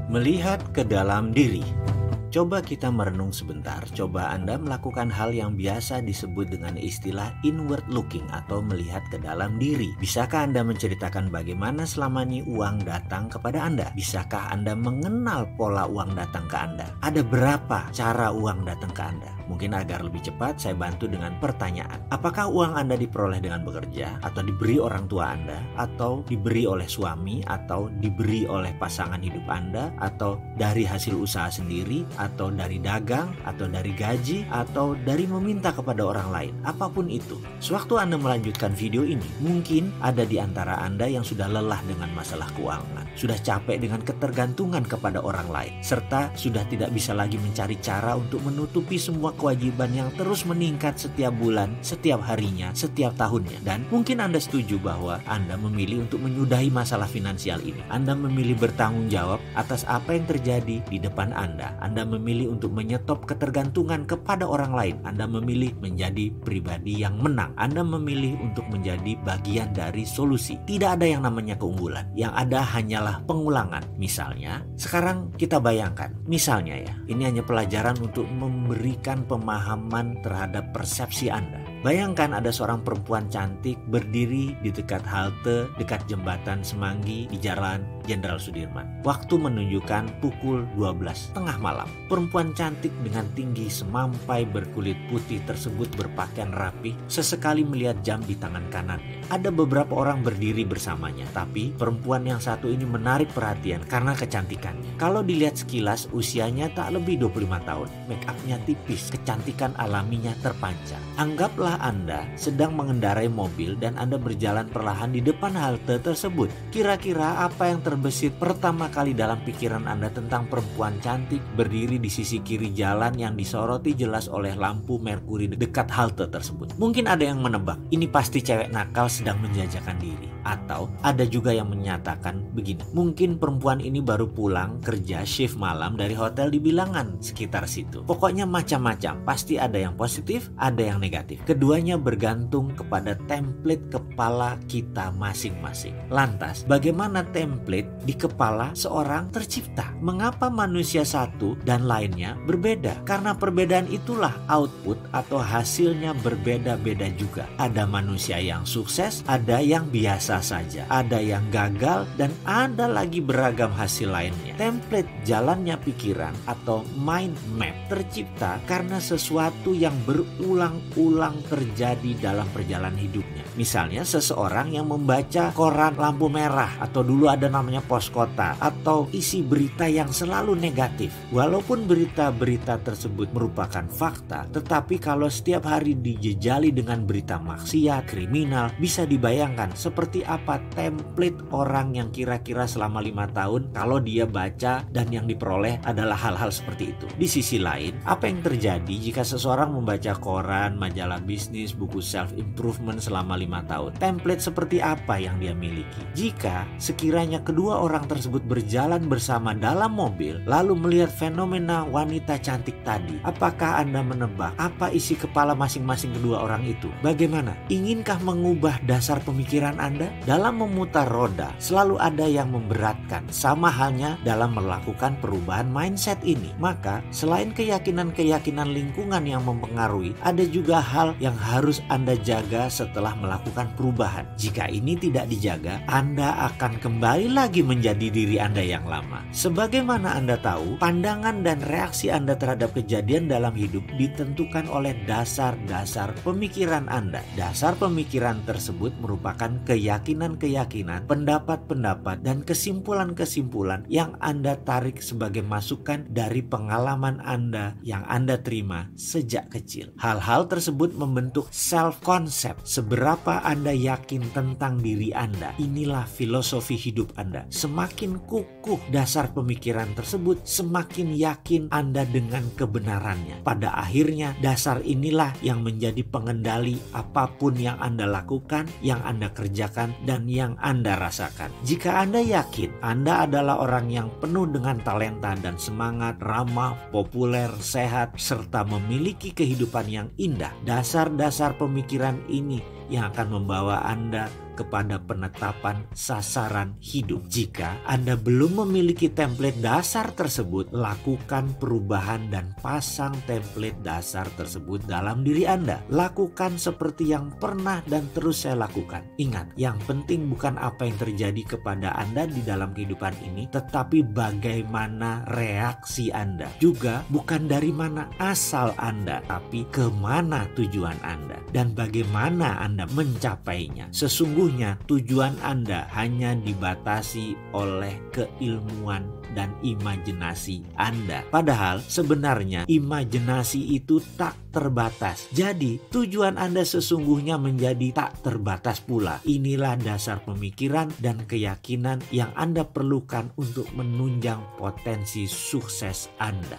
Melihat ke dalam diri. Coba kita merenung sebentar. Coba Anda melakukan hal yang biasa disebut dengan istilah inward looking atau melihat ke dalam diri. Bisakah Anda menceritakan bagaimana selama ini uang datang kepada Anda? Bisakah Anda mengenal pola uang datang ke Anda? Ada berapa cara uang datang ke Anda? Mungkin agar lebih cepat saya bantu dengan pertanyaan. Apakah uang Anda diperoleh dengan bekerja? Atau diberi orang tua Anda? Atau diberi oleh suami? Atau diberi oleh pasangan hidup Anda? Atau dari hasil usaha sendiri? Atau dari dagang? Atau dari gaji? Atau dari meminta kepada orang lain? Apapun itu. Sewaktu Anda melanjutkan video ini, mungkin ada di antara Anda yang sudah lelah dengan masalah keuangan. Sudah capek dengan ketergantungan kepada orang lain. Serta sudah tidak bisa lagi mencari cara untuk menutupi semua kewajiban yang terus meningkat setiap bulan, setiap harinya, setiap tahunnya. Dan mungkin Anda setuju bahwa Anda memilih untuk menyudahi masalah finansial ini. Anda memilih bertanggung jawab atas apa yang terjadi di depan Anda. Anda memilih untuk menyetop ketergantungan kepada orang lain. Anda memilih menjadi pribadi yang menang. Anda memilih untuk menjadi bagian dari solusi. Tidak ada yang namanya keunggulan. Yang ada hanyalah pengulangan. Misalnya, sekarang kita bayangkan. Misalnya ya, ini hanya pelajaran untuk memberikan pemahaman terhadap persepsi Anda. Bayangkan ada seorang perempuan cantik berdiri di dekat halte, dekat jembatan Semanggi di Jalan Jenderal Sudirman. Waktu menunjukkan pukul 12 tengah malam. Perempuan cantik dengan tinggi semampai berkulit putih tersebut berpakaian rapi, sesekali melihat jam di tangan kanannya. Ada beberapa orang berdiri bersamanya, tapi perempuan yang satu ini menarik perhatian karena kecantikannya. Kalau dilihat sekilas, usianya tak lebih 25 tahun. Make up-nya tipis, kecantikan alaminya terpancar. Anggaplah Anda sedang mengendarai mobil dan Anda berjalan perlahan di depan halte tersebut. Kira-kira apa yang terbesit pertama kali dalam pikiran Anda tentang perempuan cantik berdiri di sisi kiri jalan yang disoroti jelas oleh lampu merkuri dekat halte tersebut? Mungkin ada yang menebak, ini pasti cewek nakal sedang menjajakan diri. Atau ada juga yang menyatakan begini, mungkin perempuan ini baru pulang kerja shift malam dari hotel di Bilangan sekitar situ. Pokoknya macam-macam, pasti ada yang positif, ada yang negatif. Keduanya bergantung kepada template kepala kita masing-masing. Lantas, bagaimana template di kepala seorang tercipta? Mengapa manusia satu dan lainnya berbeda? Karena perbedaan itulah output atau hasilnya berbeda-beda juga. Ada manusia yang sukses, ada yang biasa saja, ada yang gagal, dan ada lagi beragam hasil lainnya. Template jalannya pikiran atau mind map tercipta karena sesuatu yang berulang-ulang terjadi dalam perjalanan hidupnya. Misalnya seseorang yang membaca koran lampu merah, atau dulu ada namanya pos kota, atau isi berita yang selalu negatif. Walaupun berita-berita tersebut merupakan fakta, tetapi kalau setiap hari dijejali dengan berita maksiat, kriminal, bisa dibayangkan seperti apa template orang yang kira-kira selama 5 tahun kalau dia baca dan yang diperoleh adalah hal-hal seperti itu. Di sisi lain, apa yang terjadi jika seseorang membaca koran, majalah bisnis, buku self-improvement selama 5 tahun? Template seperti apa yang dia miliki? Jika sekiranya kedua orang tersebut berjalan bersama dalam mobil, lalu melihat fenomena wanita cantik tadi, apakah Anda menebak apa isi kepala masing-masing kedua orang itu? Bagaimana? Inginkah mengubah dasar pemikiran Anda? Dalam memutar roda, selalu ada yang memberatkan, sama halnya dalam melakukan perubahan mindset ini. Maka, selain keyakinan-keyakinan lingkungan yang mempengaruhi, ada juga hal yang harus Anda jaga setelah melakukan perubahan. Jika ini tidak dijaga, Anda akan kembali lagi menjadi diri Anda yang lama. Sebagaimana Anda tahu, pandangan dan reaksi Anda terhadap kejadian dalam hidup ditentukan oleh dasar-dasar pemikiran Anda. Dasar pemikiran tersebut merupakan keyakinan-keyakinan, pendapat-pendapat, dan kesimpulan-kesimpulan yang Anda tarik sebagai masukan dari pengalaman Anda yang Anda terima sejak kecil. Hal-hal tersebut membentuk self-concept. Seberapa Anda yakin tentang diri Anda, inilah filosofi hidup Anda. Semakin kukuh dasar pemikiran tersebut, semakin yakin Anda dengan kebenarannya. Pada akhirnya, dasar inilah yang menjadi pengendali apapun yang Anda lakukan, yang Anda kerjakan, dan yang Anda rasakan. Jika Anda yakin Anda adalah orang yang penuh dengan talenta dan semangat, ramah, populer, sehat, serta memiliki kehidupan yang indah, dasar-dasar pemikiran ini yang akan membawa Anda kepada penetapan sasaran hidup. Jika Anda belum memiliki template dasar tersebut, lakukan perubahan dan pasang template dasar tersebut dalam diri Anda. Lakukan seperti yang pernah dan terus saya lakukan. Ingat, yang penting bukan apa yang terjadi kepada Anda di dalam kehidupan ini, tetapi bagaimana reaksi Anda. Juga bukan dari mana asal Anda, tapi kemana tujuan Anda dan bagaimana Anda mencapainya. Sesungguhnya tujuan Anda hanya dibatasi oleh keilmuan dan imajinasi Anda. Padahal sebenarnya imajinasi itu tak terbatas. Jadi tujuan Anda sesungguhnya menjadi tak terbatas pula. Inilah dasar pemikiran dan keyakinan yang Anda perlukan untuk menunjang potensi sukses Anda.